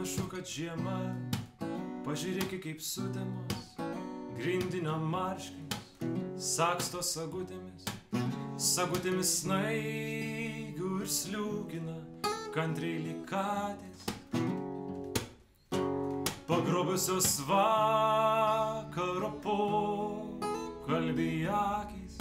Panašu, kad žiema, pažiūrėki kaip sutemos, grindinio marškinius saksto sagutėmis, sagutėmis snaigių ir sliūkina, kantriai lyg katės, pagrobusios vakaro pokalbį akys.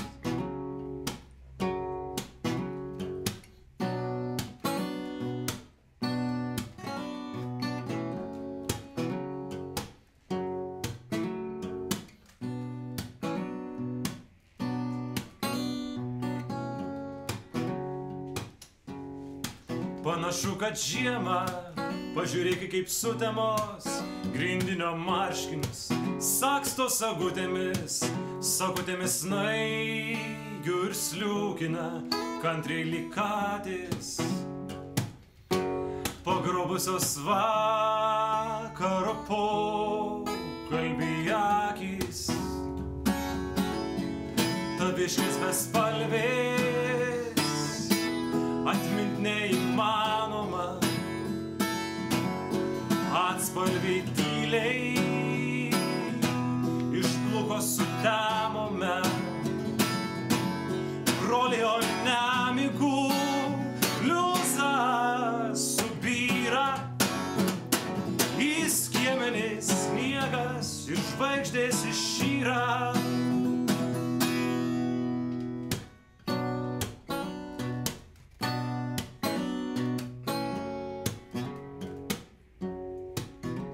Panašu, kad žiema, pažiūrėki kaip sutemos, grindinio marškinius saksto sagutėmis, sagutėmis snaigių ir sliūkina, kantriai lyg katės, pagrobusios vakaro pokalbį akys. Taviškės bespalvės atmint neįmanoma, atspalviai tyliai išbluko sutemome, brolio nemigų bliuzas subyra, į skiemenis sniegas ir žvaigždės išyra.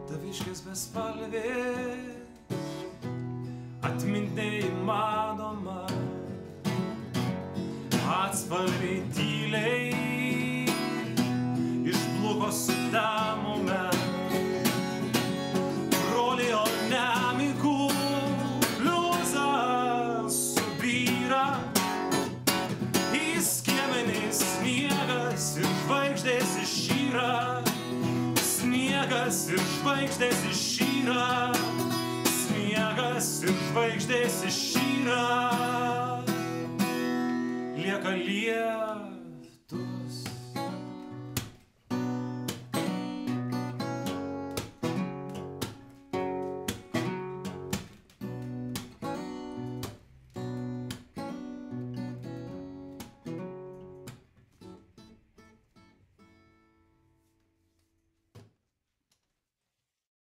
Taviškės bespalvės atmint neįmanoma, atspalviai tyliai išbluko sutemome, brolio nemigų bliuzas subyra, į skiemenis sniegas ir žvaigždės išyra. Sniegas ir žvaigždės išyra, sniegas ir žvaigždės išyra, lieka